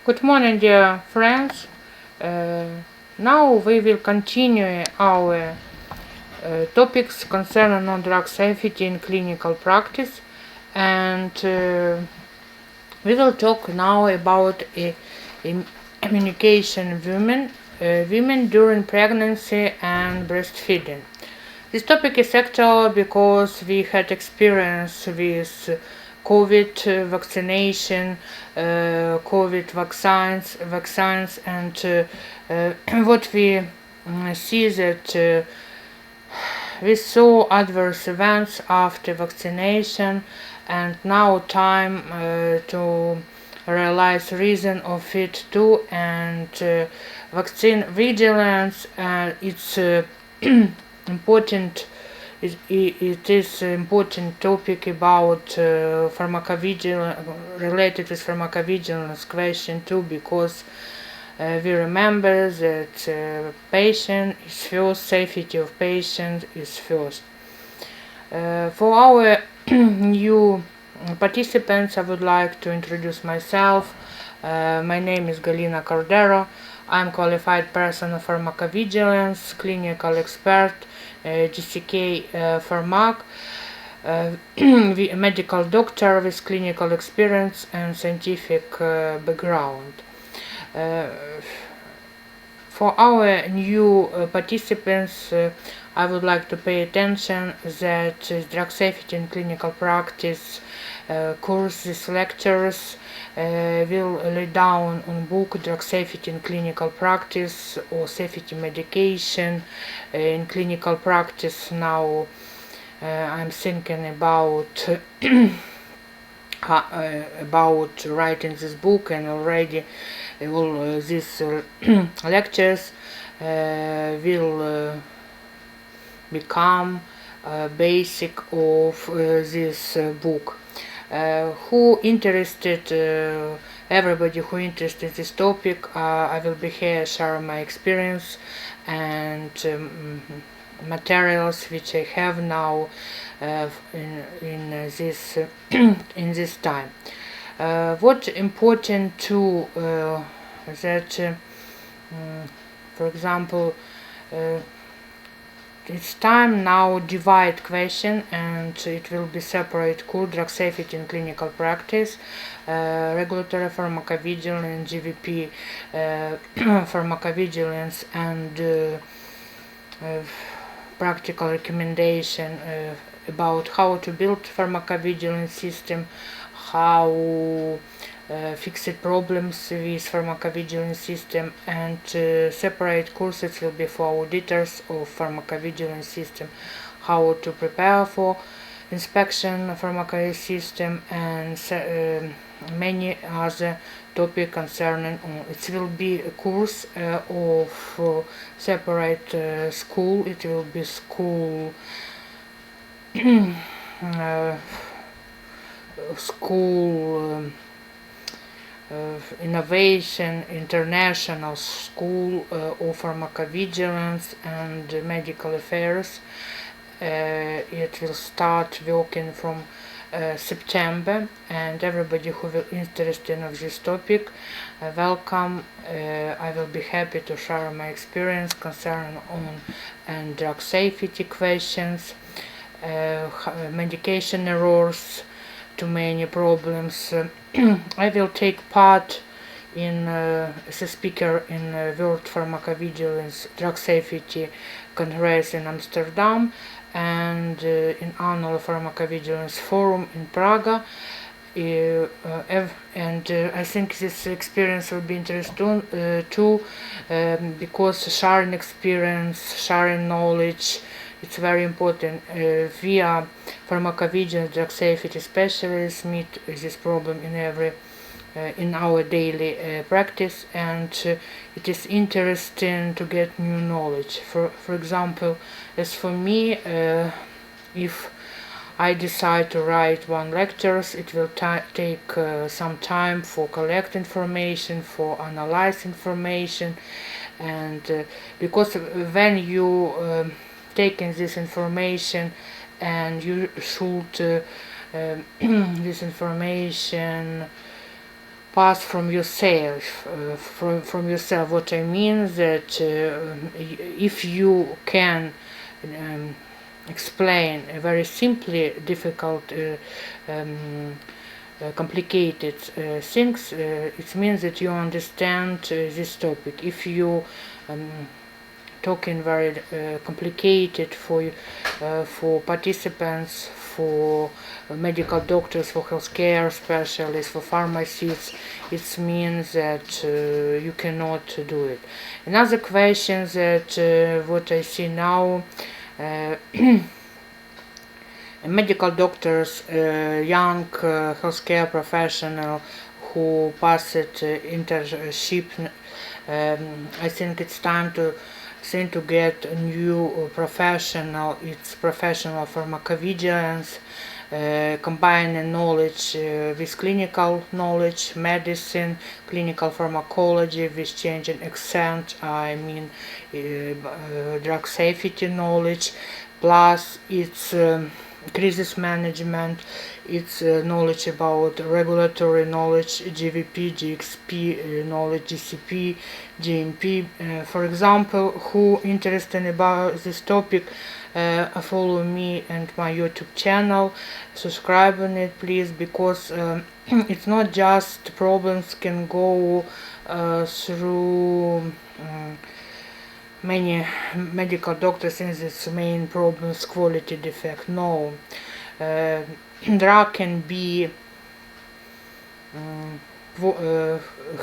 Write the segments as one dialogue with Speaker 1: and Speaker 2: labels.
Speaker 1: Good morning, dear friends. Now we will continue our topics concerning non-drug safety in clinical practice, and we will talk now about immunization women during pregnancy and breastfeeding. This topic is actual because we had experience with COVID vaccination, COVID vaccines, and what we see that we saw adverse events after vaccination, and now time to realize reason of it too, and vaccine vigilance. It's important. It is important topic about pharmacovigilance, related with pharmacovigilance question too, because we remember that patient is first, safety of patient is first. For our new participants, I would like to introduce myself. My name is Galina Cordero. I'm qualified person of pharmacovigilance, clinical expert, GCK Pharmac, medical doctor with clinical experience and scientific background. For our new participants, I would like to pay attention that drug safety in clinical practice courses, lectures will lay down on book drug safety in clinical practice or safety medication in clinical practice. Now I'm thinking about about writing this book, and already all these lectures will become basic of this book. Who interested, everybody who interested in this topic, I will be here share my experience and materials which I have now in this in this time. What important too that for example it's time now divide question, and it will be separate cool drug safety in clinical practice, regulatory pharmacovigilance, GVP pharmacovigilance, and practical recommendation about how to build pharmacovigilance system, how fix problems with pharmacovigilance system, and separate courses will be for auditors of pharmacovigilance system, how to prepare for inspection of pharmacovigilance system, and many other topic concerning it will be a course of separate school. It will be school school innovation, international school of pharmacovigilance and medical affairs. It will start working from September, and everybody who will interested in this topic, welcome. I will be happy to share my experience concerning on and drug safety questions, medication errors, too many problems. I will take part in as a speaker in World Pharmacovigilance Drug Safety Congress in Amsterdam, and in Annual Pharmacovigilance Forum in Prague. And I think this experience will be interesting too, because sharing experience, sharing knowledge, it's very important. We are pharmacovigilance drug safety specialists meet this problem in our daily practice, and it is interesting to get new knowledge. For example, as for me, if I decide to write one lectures, it will take some time for collect information, for analyze information, and because when you taking this information, and you should this information pass from yourself. From yourself. What I mean that if you can explain very simply difficult, complicated things, it means that you understand this topic. If you talking very complicated for participants, for medical doctors, for healthcare specialists, for pharmacists, it means that you cannot do it. Another question that what I see now, medical doctors, young healthcare professional who passed internship, I think it's time to get a new professional. It's professional pharmacovigilance, combining knowledge with clinical knowledge, medicine, clinical pharmacology with changing accent, I mean drug safety knowledge, plus it's crisis management, it's knowledge about regulatory knowledge, GVP, GXP knowledge, GCP, GMP. For example, who interested about this topic, follow me and my YouTube channel, subscribe on it please, because it's not just problems can go through many medical doctors in this main problems quality defect. No, drug can be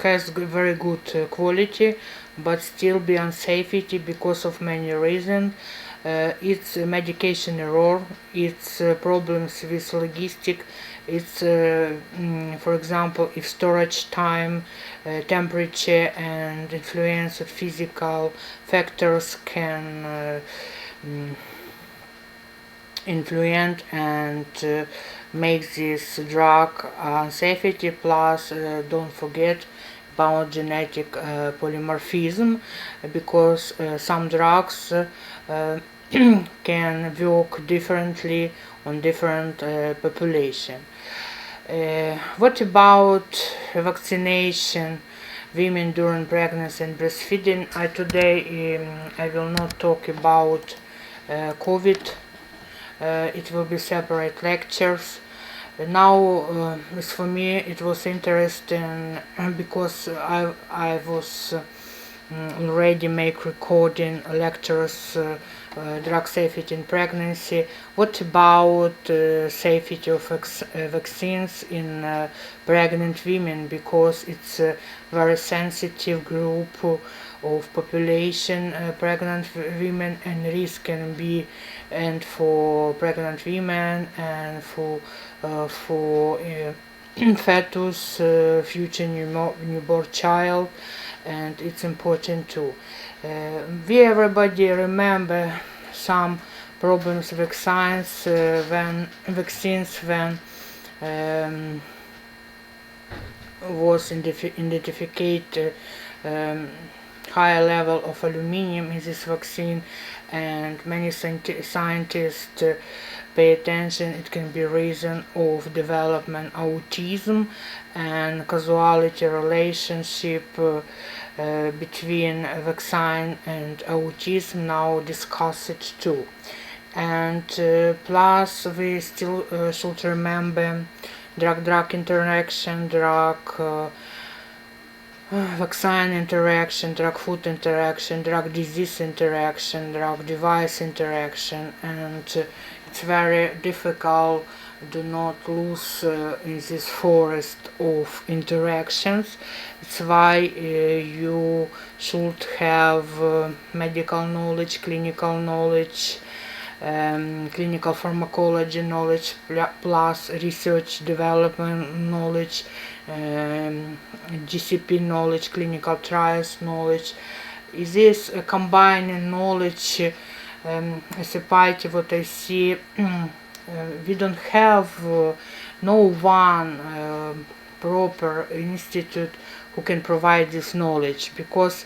Speaker 1: has very good quality but still be unsafety because of many reasons. It's medication error, it's problems with logistic, it's for example if storage time, temperature and influence of physical factors can influence and make this drug unsafety. Plus don't forget about genetic polymorphism, because some drugs can work differently on different population. What about vaccination, women during pregnancy and breastfeeding? Today I will not talk about COVID. It will be separate lectures. Now for me it was interesting because I was already make recording lectures, drug safety in pregnancy. What about safety of vaccines in pregnant women, because it's a very sensitive group of population, pregnant women, and risk can be and for pregnant women and for fetus, future newborn child, and it's important too. We everybody remember some problems with vaccines when was identified higher level of aluminum in this vaccine, and many scientists pay attention. It can be reason of development autism and causality relationship between vaccine and autism now discuss it too. And plus we still should remember drug interaction, vaccine interaction, drug food interaction, drug disease interaction, drug device interaction, and it's very difficult do not lose in this forest of interactions. It's why you should have medical knowledge, clinical knowledge, clinical pharmacology knowledge, plus research development knowledge, GCP knowledge, clinical trials knowledge. Is this combining knowledge as a party? What I see, we don't have no one proper institute who can provide this knowledge, because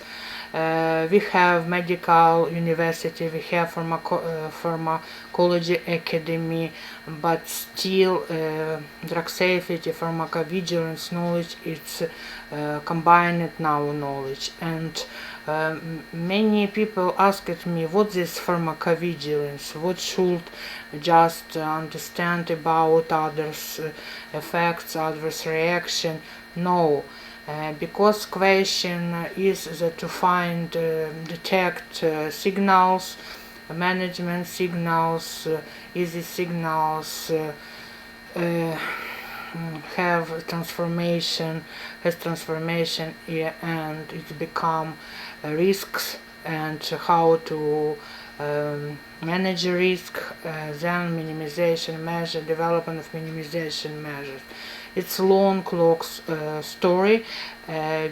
Speaker 1: We have medical university, we have pharmacology academy, but still drug safety, pharmacovigilance knowledge, it's combined now knowledge. And many people asked me, what is pharmacovigilance? What should just understand about others' effects, others' reaction? No, because question is that to find, detect signals, management signals, easy signals, have transformation, and it become risks, and how to manage risk, then minimization measure, development of minimization measures. It's long story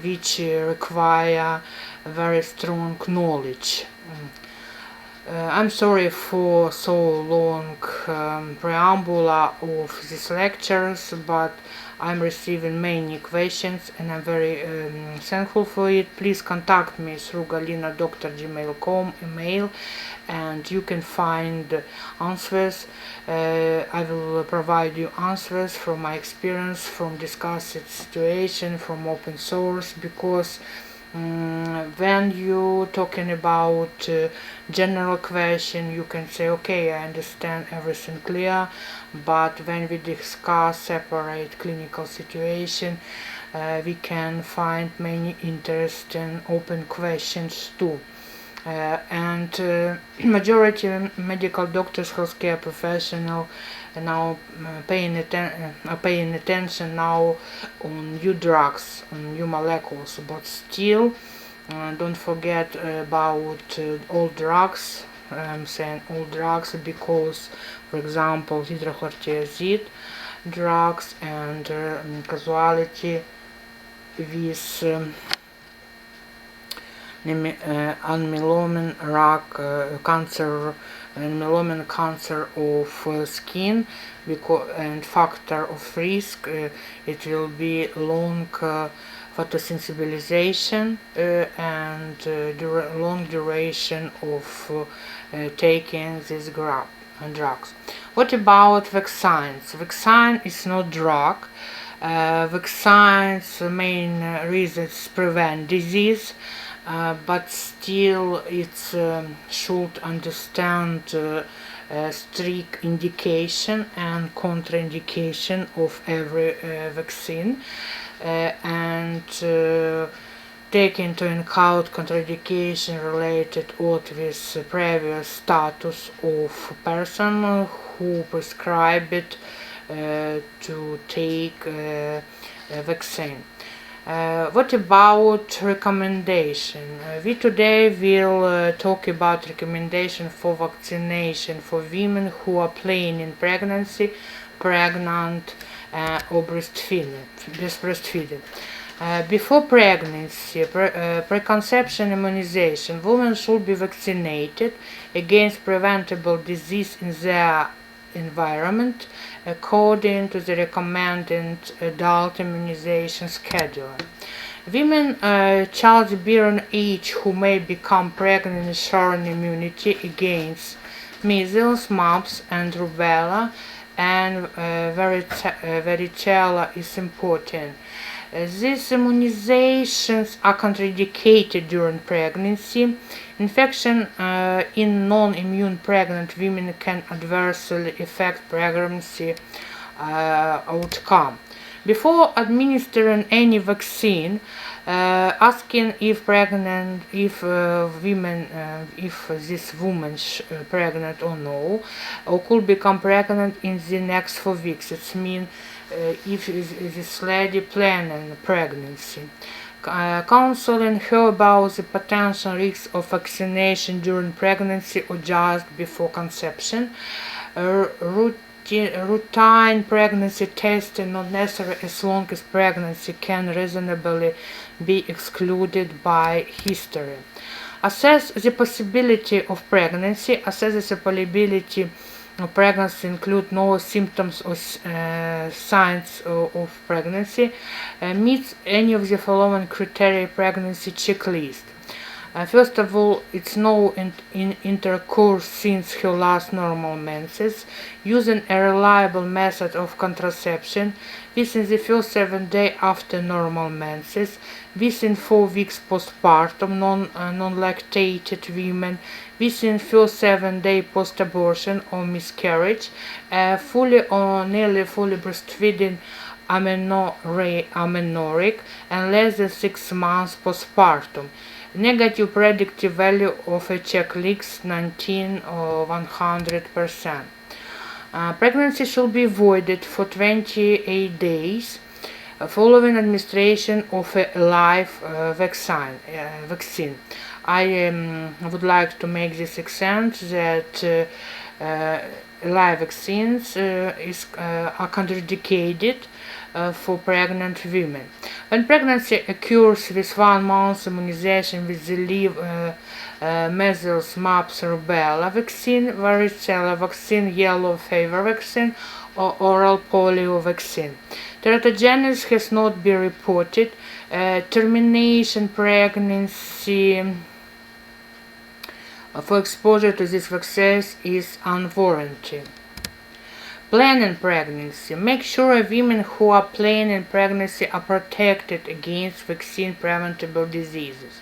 Speaker 1: which require very strong knowledge. I'm sorry for so long preamble of these lectures, but I'm receiving many questions and I'm very thankful for it. Please contact me through galina.gmail.com email, and you can find answers. I will provide you answers from my experience, from discussed situation, from open source, because when you talking about general question, you can say, okay, I understand everything clear, but when we discuss separate clinical situation, we can find many interesting open questions too. And majority medical doctors, healthcare professional, now paying attention now on new drugs, on new molecules, but still don't forget about old drugs. I'm saying old drugs because, for example, hydrochlorothiazide drugs and causality with melanoma cancer, melanoma cancer of skin, and factor of risk, it will be long photosensibilization and long duration of taking these drugs. What about vaccines? Vaccine is not drug. Vaccines main reasons prevent disease. But still it should understand strict indication and contraindication of every vaccine, and take into account contraindication related with previous status of person who prescribed to take a vaccine. What about recommendation? We today will talk about recommendation for vaccination for women who are planning pregnancy, pregnant, or breastfeeding. Before pregnancy, preconception immunization, women should be vaccinated against preventable disease in their environment according to the recommended adult immunization schedule. Women childbearing age who may become pregnant ensuring immunity against measles, mumps, and rubella, and varicella is important. These immunizations are contraindicated during pregnancy. Infection in non-immune pregnant women can adversely affect pregnancy outcome. Before administering any vaccine, asking if this woman pregnant or no, or could become pregnant in the next 4 weeks. It means if this lady planning pregnancy. Counseling her about the potential risks of vaccination during pregnancy or just before conception. Routine pregnancy testing not necessary as long as pregnancy can reasonably be excluded by history. Assess the possibility of pregnancy. Assess the probability of pregnancy include no symptoms or signs of pregnancy. Meets any of the following criteria pregnancy checklist. First of all, it's no intercourse since her last normal menses, using a reliable method of contraception within the first 7 days after normal menses, within 4 weeks postpartum, non-lactated women, within first 7 days post-abortion or miscarriage, fully or nearly fully breastfeeding amenorrheic, and less than 6 months postpartum. Negative predictive value of a checklist 19 or 100%. Pregnancy should be avoided for 28 days following administration of a live vaccine. I would like to make this accent that live vaccines are contraindicated for pregnant women. When pregnancy occurs with 1 month immunization with the live measles, mumps, rubella vaccine, varicella vaccine, yellow fever vaccine, or oral polio vaccine. Teratogenesis has not been reported. Termination pregnancy for exposure to these vaccines is unwarranted. Planning pregnancy. Make sure women who are planning pregnancy are protected against vaccine-preventable diseases.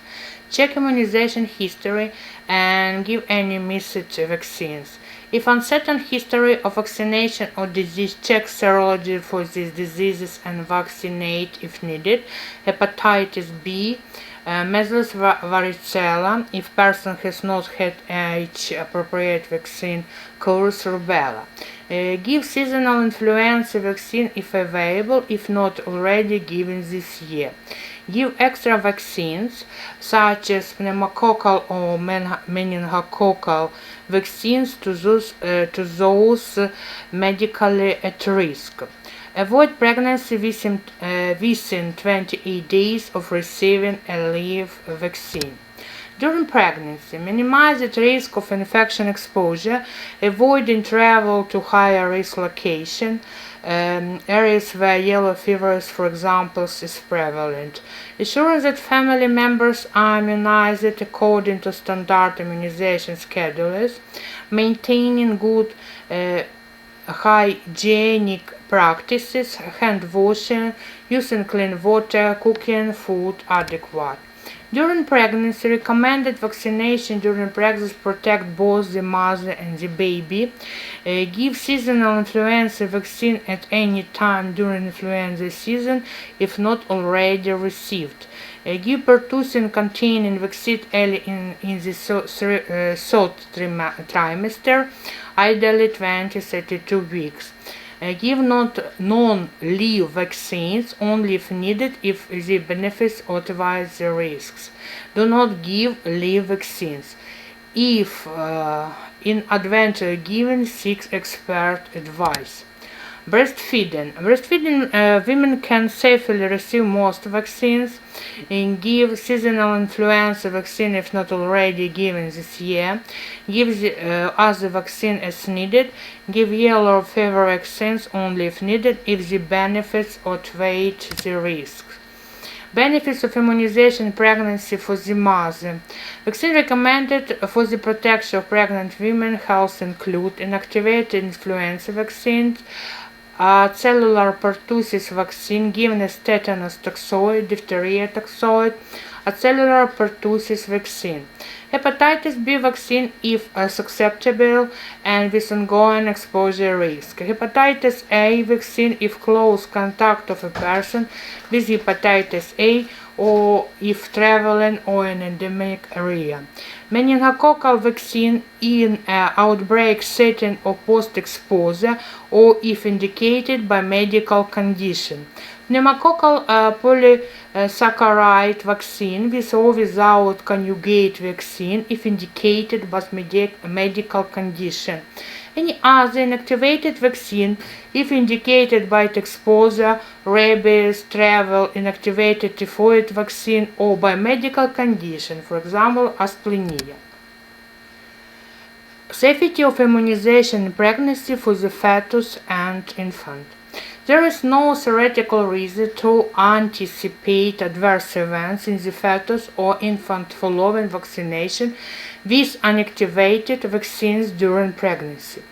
Speaker 1: Check immunization history and give any missed vaccines. If uncertain history of vaccination or disease, check serology for these diseases and vaccinate if needed. Hepatitis B, measles, varicella, if person has not had age-appropriate vaccine, course, rubella. Give seasonal influenza vaccine if available, if not already given this year. Give extra vaccines such as pneumococcal or meningococcal vaccines to those medically at risk. Avoid pregnancy within 28 days of receiving a live vaccine. During pregnancy, minimize the risk of infection exposure, avoiding travel to higher risk location, areas where yellow fever, for example, is prevalent. Ensuring that family members are immunized according to standard immunization schedules, maintaining good hygienic practices, hand washing, using clean water, cooking food adequate. During pregnancy, recommended vaccination during pregnancy protect both the mother and the baby. Give seasonal influenza vaccine at any time during influenza season if not already received. Give Pertussis containing vaccine early in the third trimester, ideally 20-32 weeks. Give non-live vaccines only if needed, if the benefits outweigh the risks. Do not give live vaccines. If inadvertently given, seek expert advice. Breastfeeding. Women can safely receive most vaccines and give seasonal influenza vaccine if not already given this year. Give the other vaccine as needed. Give yellow fever vaccines only if needed, if the benefits outweigh the risks. Benefits of immunization in pregnancy for the mother. Vaccine recommended for the protection of pregnant women health include inactivated influenza vaccines, cellular pertussis vaccine given as tetanus toxoid, diphtheria toxoid, cellular pertussis vaccine. Hepatitis B vaccine if susceptible and with ongoing exposure risk. Hepatitis A vaccine if close contact of a person with hepatitis A or if traveling or an endemic area. Meningococcal vaccine in an outbreak setting or post-exposure or if indicated by medical condition. Pneumococcal polysaccharide vaccine with or without conjugate vaccine if indicated by medical condition. Any other inactivated vaccine if indicated by exposure, rabies, travel, inactivated typhoid vaccine or by medical condition, for example, asplenia. Safety of immunization in pregnancy for the fetus and infant. There is no theoretical reason to anticipate adverse events in the fetus or infant following vaccination with inactivated vaccines during pregnancy.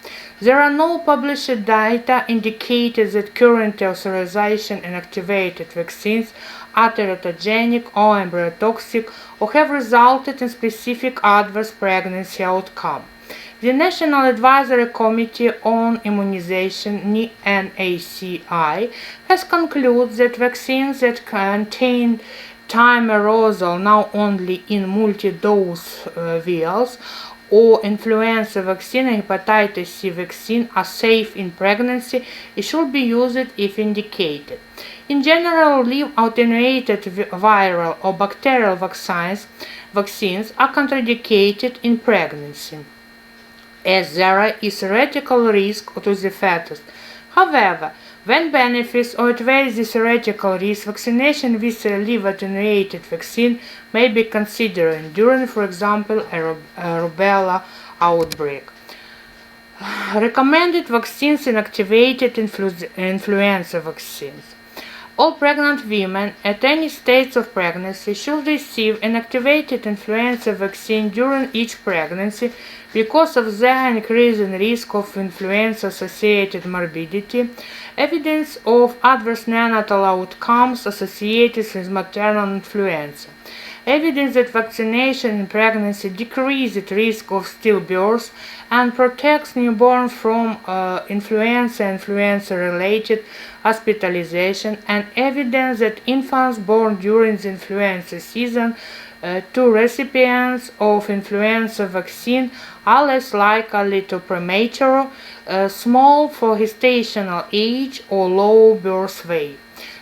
Speaker 1: There are no published data indicating that current authorization inactivated vaccines are teratogenic or embryotoxic or have resulted in specific adverse pregnancy outcome. The National Advisory Committee on Immunization (NACI) has concluded that vaccines that contain thimerosal now only in multi-dose vials or influenza vaccine and hepatitis C vaccine are safe in pregnancy and should be used if indicated. In general, live attenuated viral or bacterial vaccines are contraindicated in pregnancy, as there is theoretical risk to the fetus. However, when benefits outweigh the theoretical risk, vaccination with a live attenuated vaccine may be considered during, for example, a rubella outbreak. Recommended vaccines: inactivated influenza vaccines. All pregnant women at any stage of pregnancy should receive inactivated influenza vaccine during each pregnancy because of their increasing risk of influenza-associated morbidity, evidence of adverse neonatal outcomes associated with maternal influenza, evidence that vaccination in pregnancy decreases risk of stillbirth and protects newborns from influenza-related hospitalization, and evidence that infants born during the influenza season to recipients of influenza vaccine are less likely to premature, small for gestational age, or low birth weight.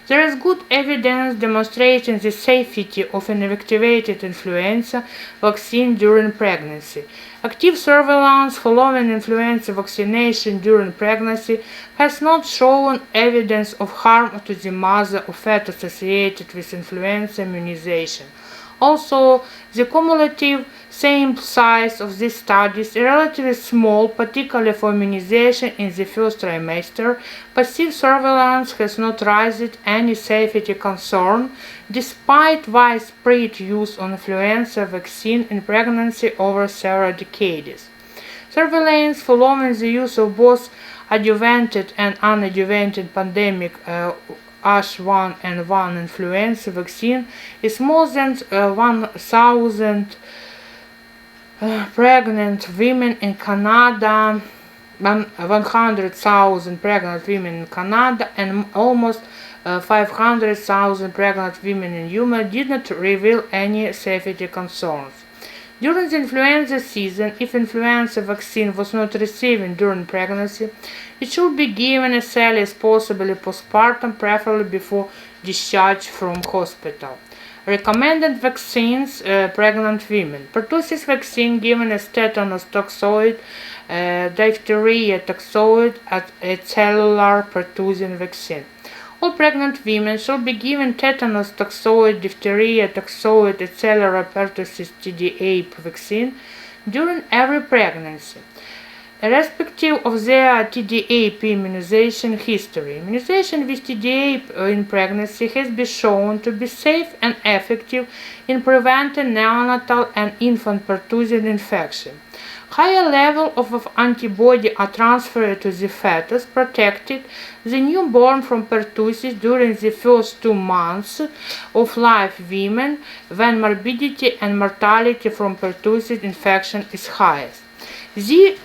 Speaker 1: There is good evidence demonstrating the safety of inactivated influenza vaccine during pregnancy. Active surveillance following influenza vaccination during pregnancy has not shown evidence of harm to the mother or fetus associated with influenza immunization. Also, the cumulative sample size of these studies is relatively small, particularly for immunization in the first trimester. Passive surveillance has not raised any safety concern, despite widespread use of influenza vaccine in pregnancy over several decades. Surveillance following the use of both adjuvanted and unadjuvanted pandemic H1N1 influenza vaccine is more than 1,000 pregnant women in Canada, 100,000 pregnant women in Canada, and almost 500,000 pregnant women in Europe did not reveal any safety concerns. During the influenza season, if influenza vaccine was not received during pregnancy, it should be given as early as possible postpartum, preferably before discharge from hospital. Recommended vaccines: pregnant women. Pertussis vaccine given as tetanus toxoid, diphtheria toxoid, a cellular pertussis vaccine. All pregnant women should be given tetanus toxoid, diphtheria toxoid, a cellular pertussis Tdap vaccine during every pregnancy, irrespective of their Tdap immunization history. Immunization with Tdap in pregnancy has been shown to be safe and effective in preventing neonatal and infant pertussis infection. Higher levels of antibody are transferred to the fetus, protected the newborn from pertussis during the first 2 months of life women when morbidity and mortality from pertussis infection is highest. The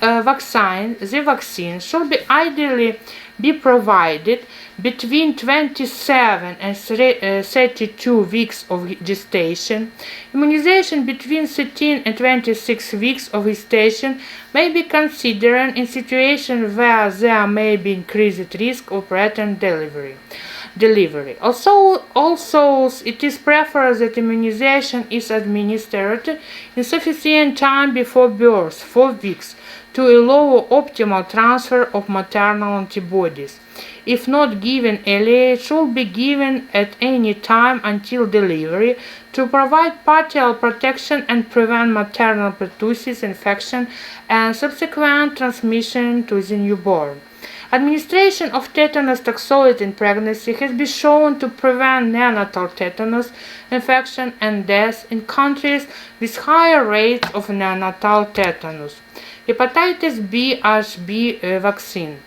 Speaker 1: vaccine should be ideally be provided between 27 and 32 weeks of gestation. Immunization between 13 and 26 weeks of gestation may be considered in situations where there may be increased risk of preterm delivery. Also, it is preferred that immunization is administered in sufficient time before birth, 4 weeks, to allow optimal transfer of maternal antibodies. If not given earlier, it should be given at any time until delivery to provide partial protection and prevent maternal pertussis infection and subsequent transmission to the newborn. Administration of tetanus toxoid in pregnancy has been shown to prevent neonatal tetanus infection and death in countries with higher rates of neonatal tetanus. Hepatitis B HB vaccine.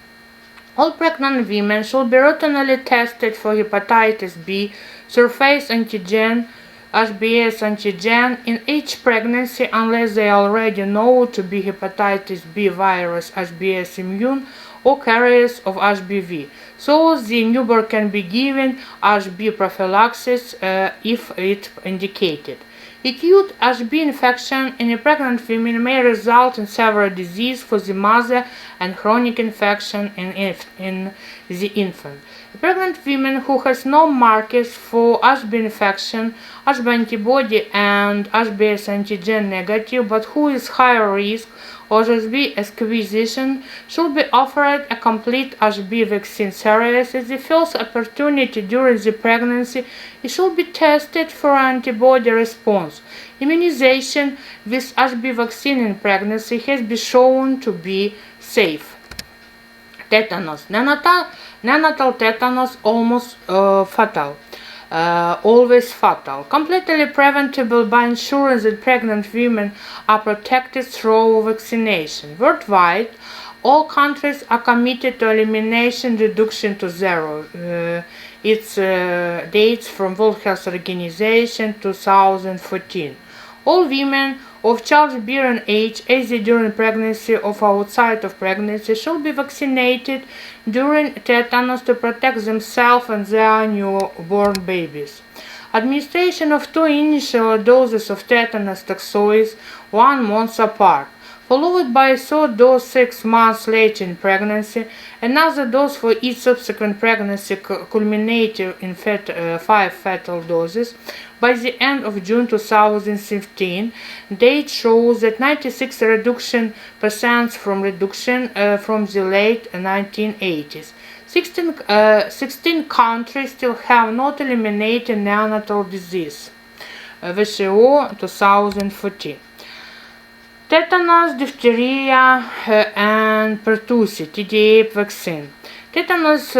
Speaker 1: All pregnant women should be routinely tested for hepatitis B surface antigen HBs antigen in each pregnancy unless they already know to be hepatitis B virus HBs immune or carriers of HBV, so the newborn can be given HB prophylaxis if it indicated. Acute HB infection in a pregnant woman may result in severe disease for the mother and chronic infection in the infant. A pregnant woman who has no markers for HB infection, HB antibody and HBs antigen negative, but who is higher risk of HB acquisition, should be offered a complete HB vaccine series at the first opportunity during the pregnancy. It should be tested for antibody response. Immunization with HB vaccine in pregnancy has been shown to be safe. Tetanus. Neonatal tetanus almost fatal. Always fatal. Completely preventable by ensuring that pregnant women are protected through vaccination. Worldwide, all countries are committed to elimination reduction to zero. Its dates from World Health Organization 2014. All women of childbearing age, either during pregnancy or outside of pregnancy, should be vaccinated during tetanus to protect themselves and their newborn babies. Administration of 2 initial doses of tetanus toxoids 1 month apart, followed by a third dose 6 months later in pregnancy, another dose for each subsequent pregnancy culminating in 5 fetal doses. By the end of June 2015, data shows that 96% from reduction from the late 1980s. 16 countries still have not eliminated neonatal disease. WHO 2014. Tetanus, diphtheria, and pertussis, Tdap vaccine. Tetanus,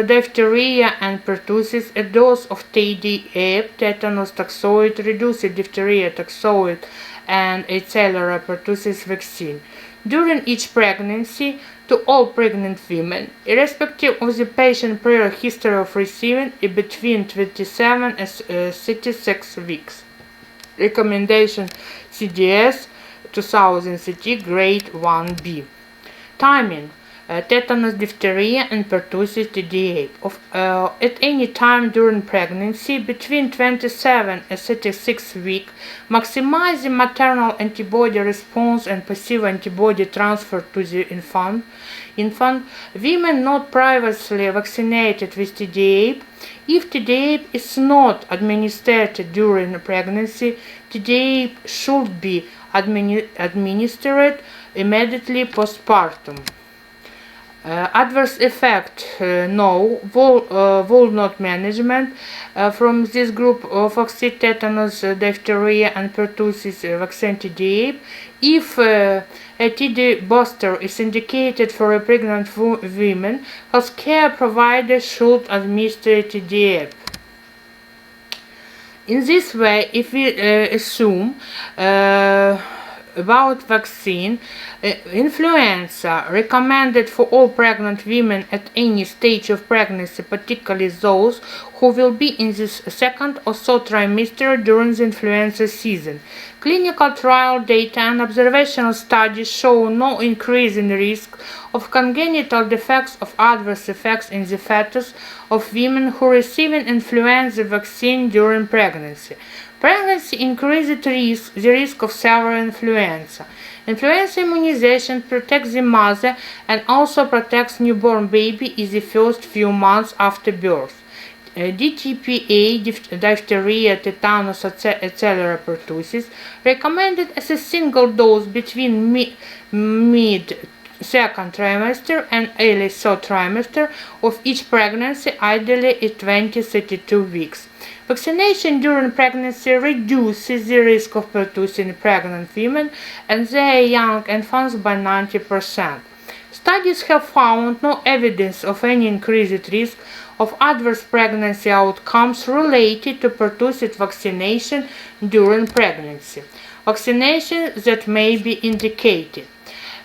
Speaker 1: diphtheria, and pertussis, a dose of Tdap, tetanus toxoid, reduced diphtheria toxoid, and acellular pertussis vaccine. During each pregnancy, to all pregnant women, irrespective of the patient's prior history of receiving it between 27 and 36 weeks. Recommendation CDS 2013 grade 1B. Timing. Tetanus, diphtheria, and pertussis Tdap. At any time during pregnancy between 27 and 36 weeks, maximize the maternal antibody response and passive antibody transfer to the infant. Women not previously vaccinated with Tdap. If Tdap is not administered during pregnancy, Tdap should be administered immediately postpartum. Adverse effect, no. Will not management from this group of vaccine tetanus, diphtheria, and pertussis vaccine Tdap. If a TD booster is indicated for a pregnant woman, healthcare providers should administer Tdap. In this way, if we assume about vaccine, influenza recommended for all pregnant women at any stage of pregnancy, particularly those who will be in the second or third trimester during the influenza season. Clinical trial data and observational studies show no increase in risk of congenital defects of adverse effects in the fetus of women who receiving influenza vaccine during pregnancy. Pregnancy increases the risk of severe influenza. Influenza immunization protects the mother and also protects newborn baby in the first few months after birth. DTPA, diphtheria, tetanus, acellular pertussis, recommended as a single dose between mid-second trimester and early third trimester of each pregnancy, ideally at 20-32 weeks. Vaccination during pregnancy reduces the risk of pertussis in pregnant women and their young infants by 90%. Studies have found no evidence of any increased risk of adverse pregnancy outcomes related to pertussis vaccination during pregnancy. Vaccinations that may be indicated.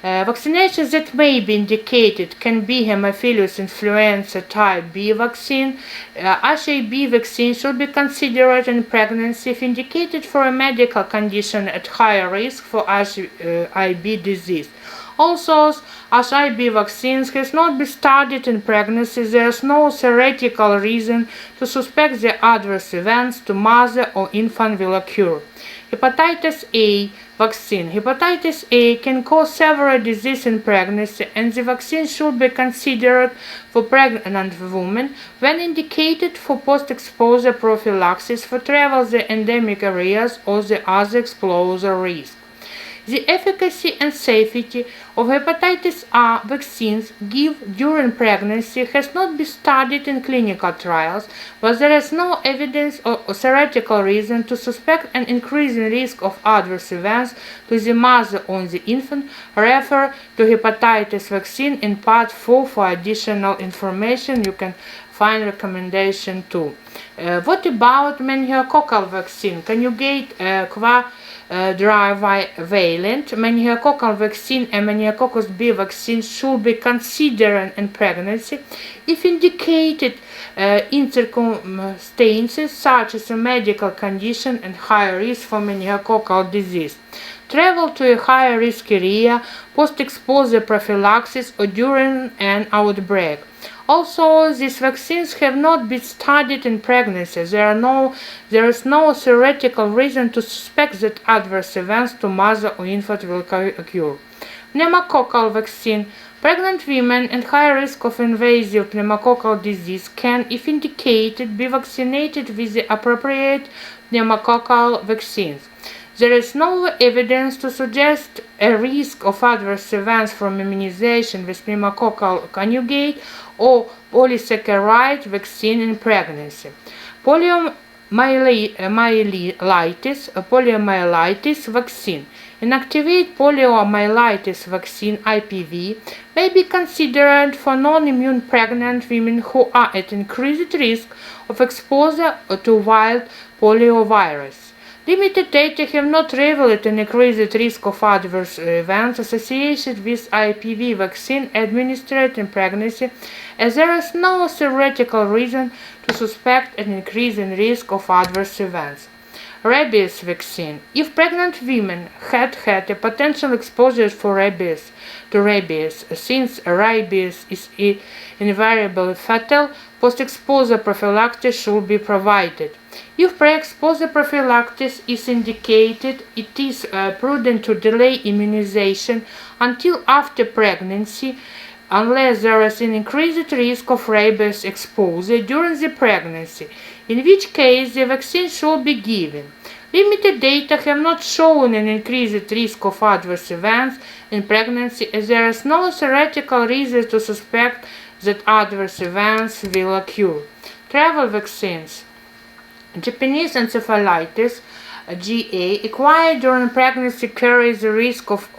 Speaker 1: Vaccinations that may be indicated can be Haemophilus influenza type B vaccine. HAB vaccine should be considered in pregnancy if indicated for a medical condition at higher risk for HIB disease. Also, as HIB vaccines has not been studied in pregnancy, there is no theoretical reason to suspect the adverse events to mother or infant will occur. Hepatitis A vaccine. Hepatitis A can cause several diseases in pregnancy, and the vaccine should be considered for pregnant women when indicated for post-exposure prophylaxis for travel the endemic areas or the other exposure risk. The efficacy and safety of hepatitis A vaccines given during pregnancy has not been studied in clinical trials, but there is no evidence or theoretical reason to suspect an increasing risk of adverse events to the mother or the infant. Refer to hepatitis vaccine in Part 4 for additional information. You can find recommendation too. What about meningococcal vaccine? Conjugate quadrivalent meningococcal vaccine and meningococcus B vaccine should be considered in pregnancy if indicated in circumstances such as a medical condition and high risk for meningococcal disease. Travel to a higher risk area, post-exposure prophylaxis, or during an outbreak. Also, these vaccines have not been studied in pregnancy. There is no theoretical reason to suspect that adverse events to mother or infant will occur. Pneumococcal vaccine. Pregnant women at high risk of invasive pneumococcal disease can, if indicated, be vaccinated with the appropriate pneumococcal vaccines. There is no evidence to suggest a risk of adverse events from immunization with pneumococcal conjugate or polysaccharide vaccine in pregnancy. Poliomyelitis vaccine. Inactivated poliomyelitis vaccine (IPV) may be considered for non-immune pregnant women who are at increased risk of exposure to wild poliovirus. Limited data have not revealed an increased risk of adverse events associated with IPV vaccine administered in pregnancy, as there is no theoretical reason to suspect an increase in risk of adverse events. Rabies vaccine. If pregnant women had a potential exposure to rabies, since rabies is invariably fatal, post-exposure prophylaxis should be provided. If pre-exposure prophylaxis is indicated, it is prudent to delay immunization until after pregnancy, unless there is an increased risk of rabies exposure during the pregnancy, in which case the vaccine should be given. Limited data have not shown an increased risk of adverse events in pregnancy, as there is no theoretical reason to suspect that adverse events will occur. Travel vaccines. Japanese encephalitis, GA, acquired during pregnancy carries the risk of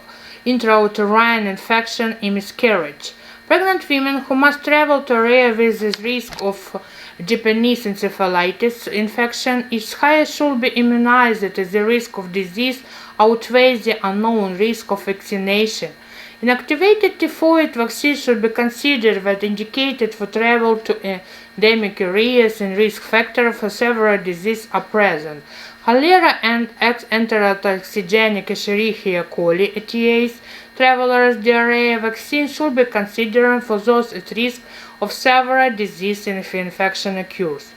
Speaker 1: intrauterine infection and miscarriage. Pregnant women who must travel to area with the risk of Japanese encephalitis infection is higher should be immunized as the risk of disease outweighs the unknown risk of vaccination. Inactivated typhoid vaccine should be considered when indicated for travel to endemic areas and risk factors for several diseases are present. Cholera and enterotoxigenic Escherichia coli (ETAs) travelers' diarrhea vaccine should be considered for those at risk of several diseases if infection occurs.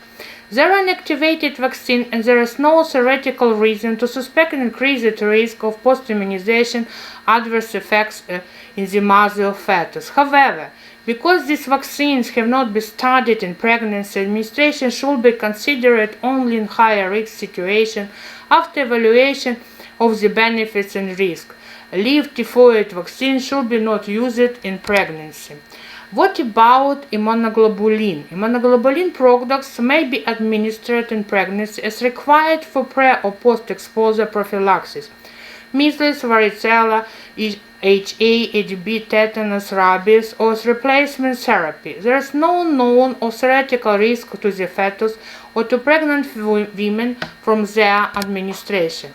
Speaker 1: There are inactivated vaccine, and there is no theoretical reason to suspect an increased risk of post-immunization adverse effects in the mother or fetus. However, because these vaccines have not been studied in pregnancy, administration should be considered only in higher risk situations after evaluation of the benefits and risk. Live typhoid vaccine should be not used in pregnancy. What about immunoglobulin? Immunoglobulin products may be administered in pregnancy as required for pre- or post-exposure prophylaxis. measles, varicella, HA, HB, tetanus, rabies, or replacement therapy. There is no known or theoretical risk to the fetus or to pregnant women from their administration.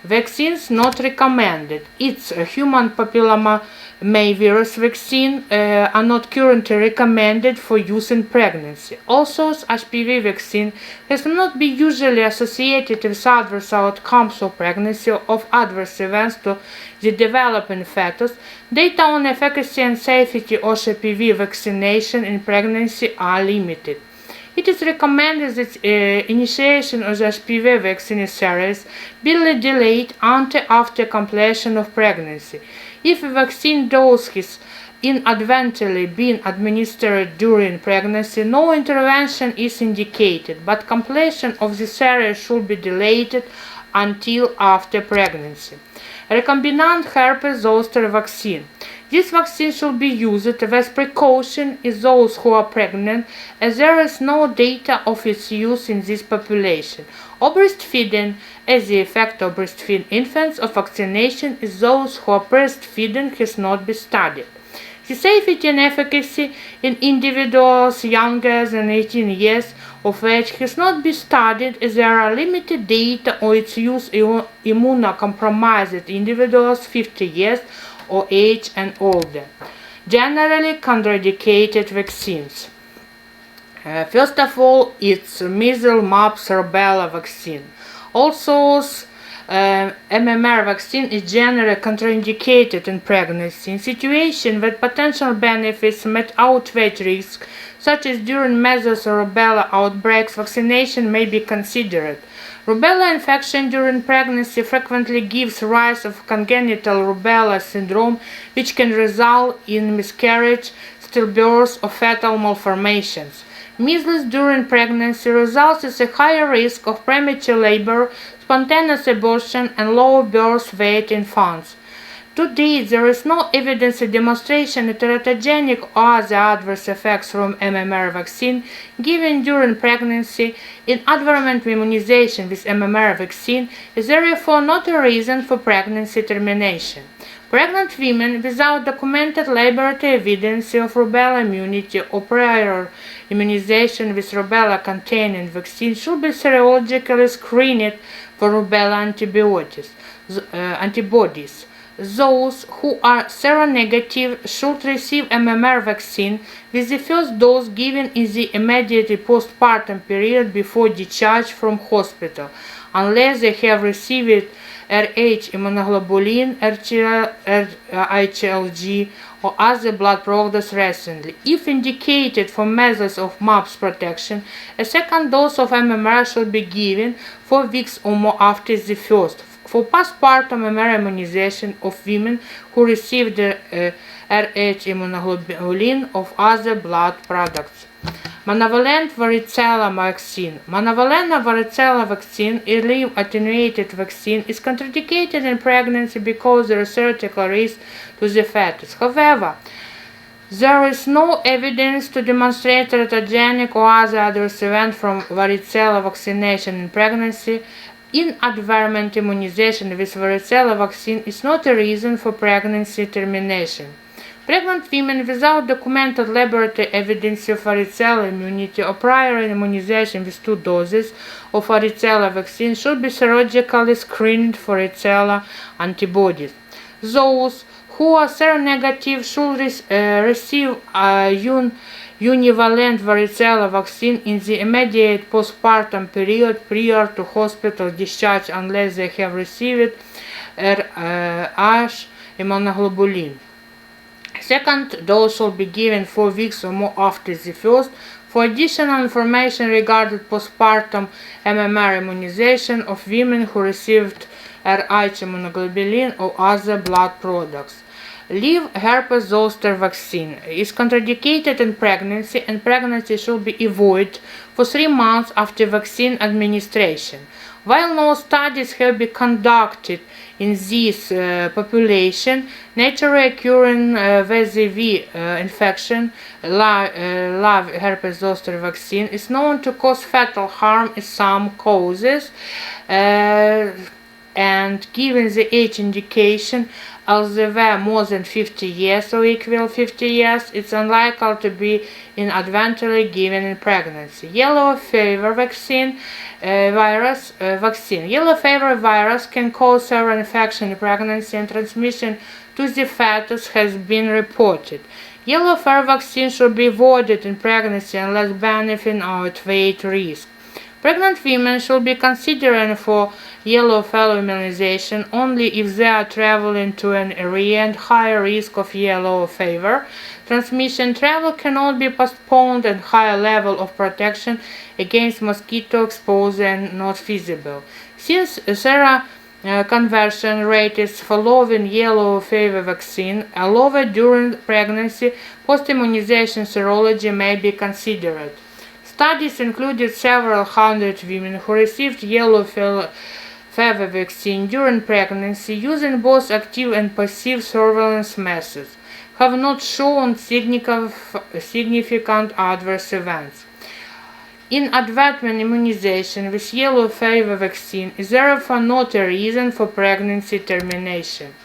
Speaker 1: Vaccines not recommended. It's a human papillomavirus vaccine are not currently recommended for use in pregnancy. Also, HPV vaccine has not been usually associated with adverse outcomes of pregnancy or of adverse events to the developing fetus. Data on efficacy and safety of HPV vaccination in pregnancy are limited. It is recommended that initiation of the HPV vaccine series be delayed until after completion of pregnancy. If a vaccine dose has inadvertently been administered during pregnancy, no intervention is indicated, but completion of the series should be delayed until after pregnancy. Recombinant herpes zoster vaccine. This vaccine should be used with precaution in those who are pregnant, as there is no data of its use in this population. Or breastfeeding, as the effect of breastfeeding infants of vaccination in those who are breastfeeding has not been studied. The safety and efficacy in individuals younger than 18 years of age has not been studied, as there are limited data on its use in immunocompromised individuals 50 years or age and older. Generally contraindicated vaccines. First of all, it's measles, mumps, rubella vaccine. Also, MMR vaccine is generally contraindicated in pregnancy. In situations where potential benefits might outweigh risks, such as during measles or rubella outbreaks, vaccination may be considered. Rubella infection during pregnancy frequently gives rise to congenital rubella syndrome, which can result in miscarriage, stillbirth, or fetal malformations. Measles during pregnancy results in a higher risk of premature labor, spontaneous abortion, and lower birth weight in infants. To date, there is no evidence or demonstration that teratogenic or other adverse effects from MMR vaccine given during pregnancy in adverse immunization with MMR vaccine is therefore not a reason for pregnancy termination. Pregnant women without documented laboratory evidence of rubella immunity or prior immunization with rubella-containing vaccine should be serologically screened for rubella antibodies. Those who are seronegative should receive MMR vaccine with the first dose given in the immediate postpartum period before discharge from hospital, unless they have received Rh immunoglobulin, HLG, or other blood products recently. If indicated for measures of mumps protection, a second dose of MMR should be given 4 weeks or more after the first. For postpartum MMR immunization of women who received Rh immunoglobulin of other blood products. Monovalent varicella vaccine. Monovalent varicella vaccine, a live attenuated vaccine, is contraindicated in pregnancy because there is theoretical risk to the fetus. However, there is no evidence to demonstrate teratogenic or other adverse event from varicella vaccination in pregnancy. Inadvertent immunization with varicella vaccine is not a reason for pregnancy termination. Pregnant women without documented laboratory evidence of varicella immunity or prior immunization with 2 doses of varicella vaccine should be serologically screened for varicella antibodies. Those who are seronegative should receive univalent varicella vaccine in the immediate postpartum period prior to hospital discharge unless they have received Rh immunoglobulin. Second dose should be given 4 weeks or more after the first. For additional information regarding postpartum MMR immunization of women who received Rh immunoglobulin or other blood products. Live herpes zoster vaccine is contraindicated in pregnancy, and pregnancy should be avoided for 3 months after vaccine administration. While no studies have been conducted in this population, naturally occurring VZV infection, live herpes zoster vaccine, is known to cause fetal harm in some cases. and given the age indication, as they were more than 50 years or equal 50 years, it's unlikely to be inadvertently given in pregnancy. Yellow fever vaccine vaccine. Yellow fever virus can cause several infections in pregnancy, and transmission to the fetus has been reported. Yellow fever vaccine should be avoided in pregnancy unless benefit outweighs risk. Pregnant women should be considering for yellow fever immunization only if they are traveling to an area at high risk of yellow fever transmission. Travel cannot be postponed, and higher level of protection against mosquito exposure is not feasible. Since seroconversion rates following yellow fever vaccine are lower during pregnancy, post-immunization serology may be considered. Studies included several hundred women who received yellow fever vaccine during pregnancy using both active and passive surveillance methods, have not shown significant adverse events. Inadvertent immunization with yellow fever vaccine is therefore not a reason for pregnancy termination.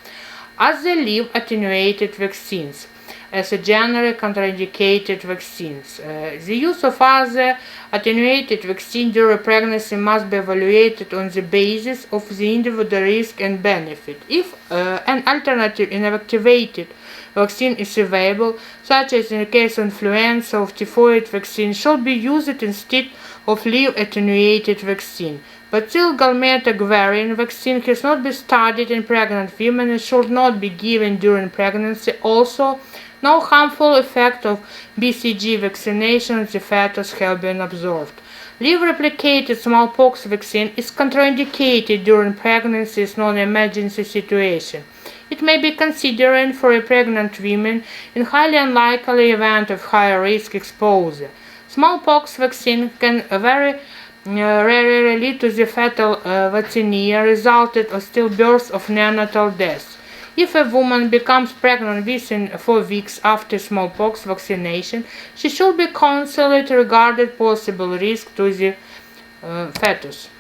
Speaker 1: As they leave attenuated vaccines as a generic contraindicated vaccines. The use of other attenuated vaccine during pregnancy must be evaluated on the basis of the individual risk and benefit. If an alternative inactivated vaccine is available, such as in the case of influenza or typhoid vaccine, should be used instead of live attenuated vaccine. But till galmetic variant vaccine has not been studied in pregnant women and should not be given during pregnancy. Also, no harmful effect of BCG vaccination on the fetus have been observed. Live-replicated smallpox vaccine is contraindicated during pregnancy as non-emergency situation. It may be considered for a pregnant woman in highly unlikely event of high risk exposure. Smallpox vaccine can very rarely lead to the fatal vaccinia, resulted or stillbirth of neonatal death. If a woman becomes pregnant within 4 weeks after smallpox vaccination, she should be counseled regarding possible risk to the fetus.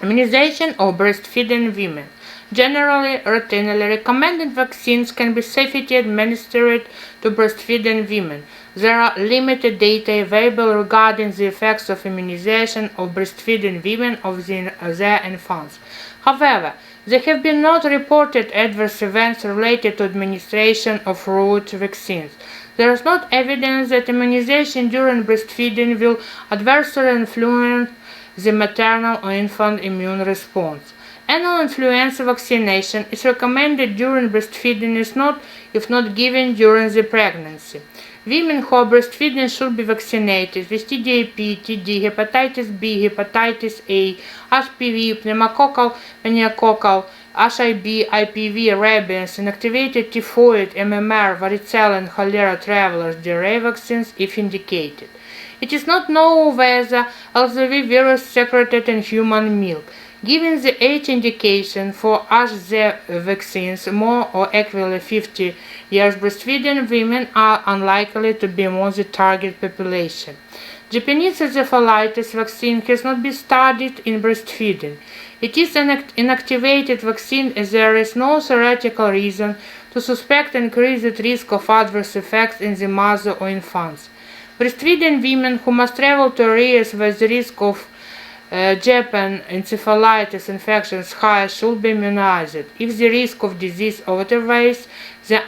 Speaker 1: Immunization of breastfeeding women. Generally, routinely recommended vaccines can be safely administered to breastfeeding women. There are limited data available regarding the effects of immunization of breastfeeding women of their infants. However, there have been not reported adverse events related to administration of root vaccines. There is not evidence that immunization during breastfeeding will adversely influence the maternal or infant immune response. Annual influenza vaccination is recommended during breastfeeding if not given during the pregnancy. Women who are breastfeeding should be vaccinated with Tdap, Td, hepatitis B, hepatitis A, HPV, pneumococcal, meningococcal, HIV, IPV, rabies, inactivated typhoid, MMR, varicella, and cholera travelers DRA vaccines if indicated. It is not known whether LZV virus secreted in human milk. Given the age indication for HZ vaccines, more or equally 50 years, breastfeeding women are unlikely to be among the target population. Japanese encephalitis vaccine has not been studied in breastfeeding. It is an inactivated vaccine as there is no theoretical reason to suspect increased risk of adverse effects in the mother or infants. Breastfeeding women who must travel to areas with the risk of Japan encephalitis infections high should be immunized. If the risk of disease outweighs the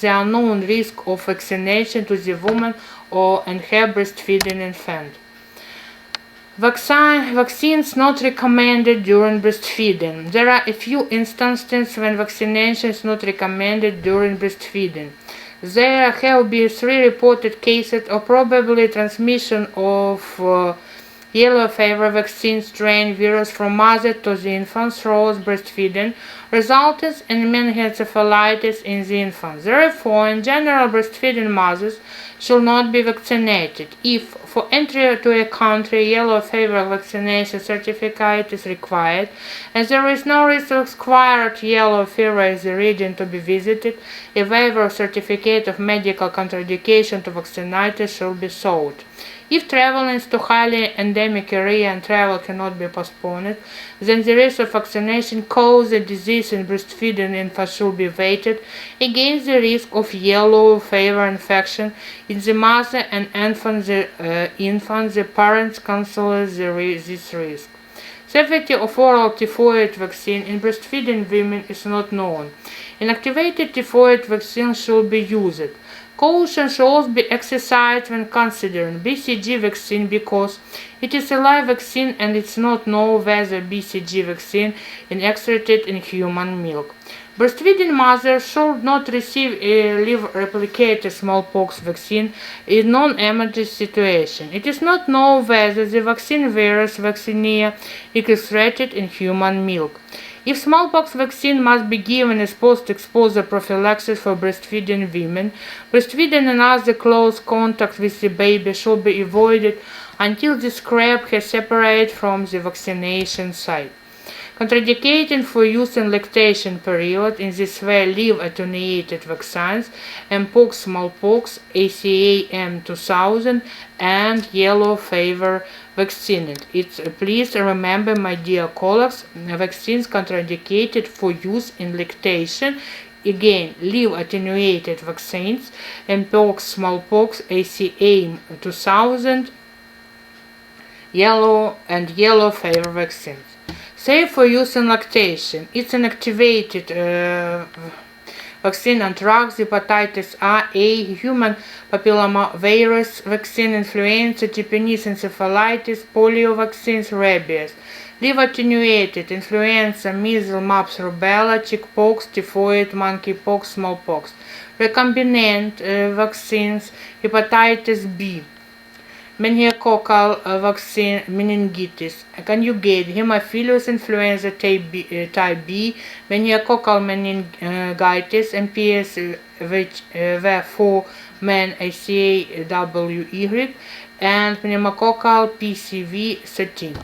Speaker 1: unknown risk of vaccination to the woman and her breastfeeding infant. Vaccines not recommended during breastfeeding. There are a few instances when vaccination is not recommended during breastfeeding. There have been 3 reported cases of probably transmission of yellow fever vaccine strain virus from mother to the infant through breastfeeding, resulted in meningoencephalitis in the infant. Therefore, in general, breastfeeding mothers should not be vaccinated. If, for entry to a country, yellow fever vaccination certificate is required, and there is no risk of acquired yellow fever in the region to be visited, a waiver or certificate of medical contraindication to vaccination should be sought. If travel is to highly endemic area and travel cannot be postponed, then the risk of vaccination cause the disease in breastfeeding infant should be weighted against the risk of yellow fever infection in the mother and infant. The parents consider this risk. Safety of oral typhoid vaccine in breastfeeding women is not known. Inactivated typhoid vaccine should be used. Caution should also be exercised when considering BCG vaccine because it is a live vaccine and it's not known whether BCG vaccine is extracted in human milk. Breastfeeding mothers should not receive a live-replicated smallpox vaccine in non-emergency situation. It is not known whether the vaccine virus Vaccinia is extracted in human milk. If smallpox vaccine must be given as post-exposure prophylaxis for breastfeeding women, breastfeeding and other close contact with the baby should be avoided until the scrap has separated from the vaccination site. Contraindicated for use in lactation period. In this way, live attenuated vaccines, mpox, smallpox, ACA M2000, and yellow fever vaccine. Please remember, my dear colleagues, vaccines contraindicated for use in lactation. Again, live attenuated vaccines, mpox, smallpox, ACA 2000, yellow fever vaccines. Safe for use in lactation. It's an activated vaccine anthrax, hepatitis A, human papillomavirus vaccine, influenza, Japanese encephalitis, polio vaccines, rabies. Live attenuated influenza, measles, mumps, rubella, chickenpox, typhoid, monkeypox, smallpox. Recombinant vaccines, hepatitis B. Meningococcal vaccine, meningitis, conjugate, hemophilus influenza type B, meningococcal meningitis, MPS V4 men ACAWY, and pneumococcal PCV 13.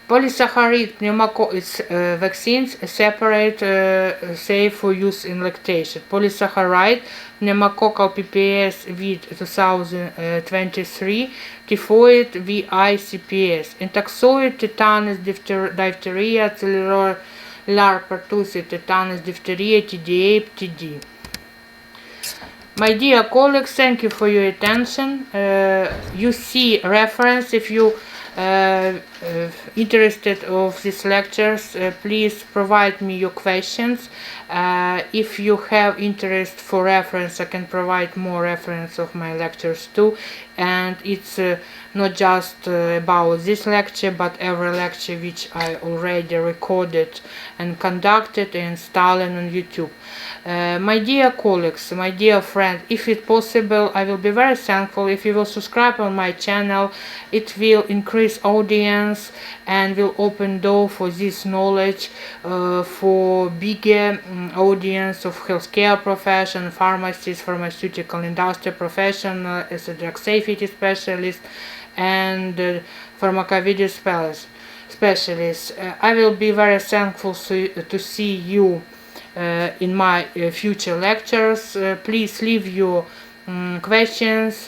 Speaker 1: Polysaccharide vaccines separate, safe for use in lactation. Polysaccharide, pneumococcal PPS V2023, typhoid VICPS, intoxoid, tetanus, diphtheria, cellular pertussis, tetanus, diphtheria, Tdap, Td. My dear colleagues, thank you for your attention. You see reference if you interested of these lectures. Please provide me your questions. If you have interest for reference, I can provide more reference of my lectures too. And it's not just about this lecture, but every lecture which I already recorded and conducted and installing on YouTube. My dear colleagues, my dear friend, if it's possible, I will be very thankful if you will subscribe on my channel. It will increase audience and will open door for this knowledge for bigger audience of healthcare profession, pharmacists, pharmaceutical industry professional, as a drug safety specialist, and pharmacovigilance specialist. I will be very thankful to see you in my future lectures. Please leave your questions,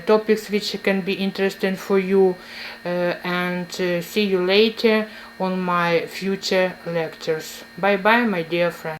Speaker 1: topics which can be interesting for you, and see you later on my future lectures. Bye bye, my dear friends.